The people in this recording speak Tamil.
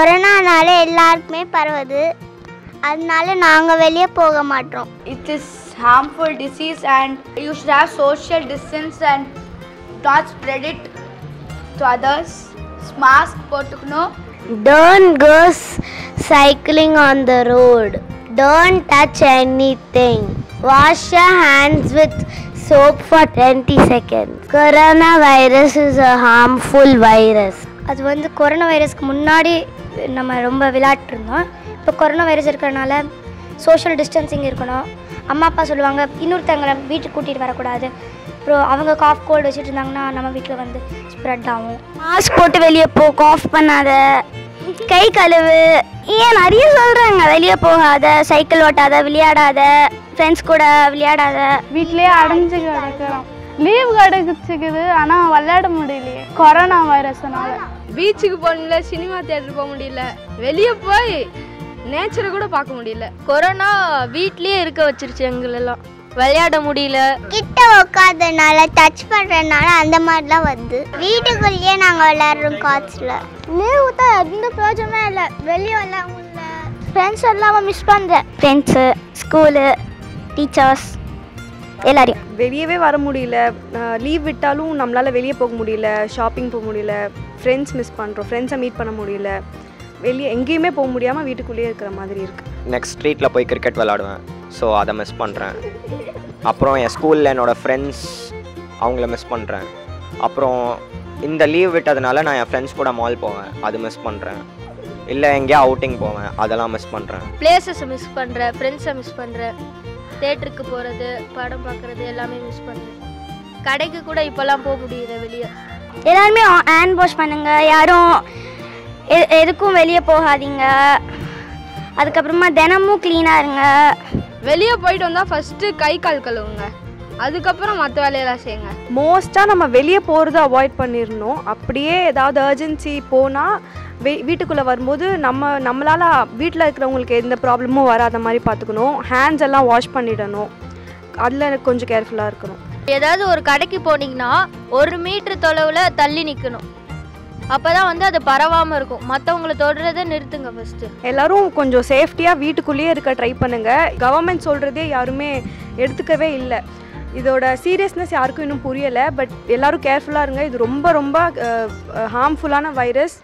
கொரோனானால எல்லாருக்குமே பரவுது. அதனால நாங்கள் வெளியே போக மாட்டோம். It is harmful disease and you should have social distance and not spread it to others. Mask போட்டுக்கணும். Don't go cycling on the road. Don't touch anything. Wash your hands with soap for 20 seconds. Coronavirus is a harmful virus. அது வந்து கொரோனா வைரஸ்க்கு முன்னாடி நம்ம ரொம்ப விளையாட்டுருந்தோம். இப்போ கொரோனா வைரஸ் இருக்கிறனால சோஷியல் டிஸ்டன்சிங் இருக்கணும். அம்மா அப்பா சொல்லுவாங்க இன்னொருத்தவங்களை வீட்டுக்கு கூட்டிகிட்டு வரக்கூடாது. அப்புறம் அவங்க காஃப் கோல்டு வச்சுட்டு இருந்தாங்கன்னா நம்ம வீட்டில் வந்து ஸ்ப்ரெட் ஆகும். மாஸ்க் போட்டு வெளியே போ, காஃப் பண்ணாத, கை கழுவு, ஏன் நிறைய சொல்கிறாங்க. வெளியே போகாத, சைக்கிள் ஓட்டாத, விளையாடாத, ஃப்ரெண்ட்ஸ் கூட விளையாடாத, வீட்டிலே அடைஞ்சு கிடக்கிறோம். லீவ் கிடைச்சிக்குது ஆனால் விளையாட முடியலையே கொரோனா வைரஸ்னால. பீச்சுக்கு போக முடியல, சினிமா தியேட்டர் போக முடியல, வெளியே போய் நேச்சரை கூட பார்க்க முடியல. கொரோனா வீட்லேயே இருக்க வச்சிருச்சு எங்களெல்லாம், விளையாட முடியல. கிட்ட உட்காதனால டச் பண்ணுறதுனால அந்த மாதிரிலாம் வந்து வீட்டுக்குள்ளேயே நாங்கள் விளையாடுறோம். காய்ச்சல லீவ் தான் எந்த பிரயோஜனமே இல்லை. வெளியே விளையாட முடியல. ஃப்ரெண்ட்ஸ் எல்லாம் மிஸ் பண்ணுறேன். ஃப்ரெண்ட்ஸு, ஸ்கூலு, டீச்சர்ஸ் எல்லாரையும். வெளியவே வர முடியல. லீவ் விட்டாலும் நம்மளால் வெளியே போக முடியல, ஷாப்பிங் போக முடியல, ஃப்ரெண்ட்ஸ் மிஸ் பண்ணுறோம், ஃப்ரெண்ட்ஸை மீட் பண்ண முடியல, வெளியே எங்கேயுமே போக முடியாமல் வீட்டுக்குள்ளேயே இருக்கிற மாதிரி இருக்குது. நெக்ஸ்ட் ஸ்ட்ரீட்டில் போய் கிரிக்கெட் விளாடுவேன், ஸோ அதை மிஸ் பண்ணுறேன். அப்புறம் என் ஸ்கூலில் என்னோடய ஃப்ரெண்ட்ஸ் அவங்கள மிஸ் பண்ணுறேன். அப்புறம் இந்த லீவ் விட்டதுனால நான் என் ஃப்ரெண்ட்ஸ் கூட மால் போவேன், அது மிஸ் பண்ணுறேன். இல்லை எங்கேயா அவுட்டிங் போவேன், அதெல்லாம் மிஸ் பண்ணுறேன். பிளேசஸை மிஸ் பண்ணுறேன், ஃப்ரெண்ட்ஸை மிஸ் பண்ணுறேன், தேட்டருக்கு போகிறது, படம் பார்க்குறது எல்லாமே மிஸ் பண்ணுறேன். கடைக்கு கூட இப்போல்லாம் போக முடியல வெளியே. எல்லாருமே ஹேண்ட் வாஷ் பண்ணுங்க, யாரும் எதுக்கும் வெளியே போகாதீங்க. அதுக்கப்புறமா தினமும் க்ளீனாக இருங்க. வெளியே போயிட்டு வந்தால் ஃபஸ்ட்டு கை கால் கழுவுங்க, அதுக்கப்புறம் மற்ற வேலையெல்லாம் செய்யுங்க. மோஸ்ட்டாக நம்ம வெளியே போகிறத அவாய்ட் பண்ணிடணும். அப்படியே ஏதாவது அர்ஜென்சி போனால் வீட்டுக்குள்ளே வரும்போது நம்மளால் வீட்டில் இருக்கிறவங்களுக்கு எந்த ப்ராப்ளமும் வராத மாதிரி பார்த்துக்கணும். ஹேண்ட்ஸ் எல்லாம் வாஷ் பண்ணிடணும். அதில் கொஞ்சம் கேர்ஃபுல்லாக இருக்கணும். ஏதாவது ஒரு கடைக்கு போனீங்கன்னா 1 மீட்டர் தொலைவில் தள்ளி நிற்கணும். அப்போ தான் வந்து அது பரவாமல் இருக்கும். மற்றவங்கள தொடுறதை நிறுத்துங்க ஃபஸ்ட்டு. எல்லோரும் கொஞ்சம் சேஃப்டியாக வீட்டுக்குள்ளேயே இருக்க ட்ரை பண்ணுங்கள். கவர்மெண்ட் சொல்கிறதே யாருமே எடுத்துக்கவே இல்லை. இதோட சீரியஸ்னஸ் யாருக்கும் இன்னும் புரியலை. பட் எல்லோரும் கேர்ஃபுல்லாக இருங்க. இது ரொம்ப ரொம்ப ஹார்ம்ஃபுல்லான வைரஸ்.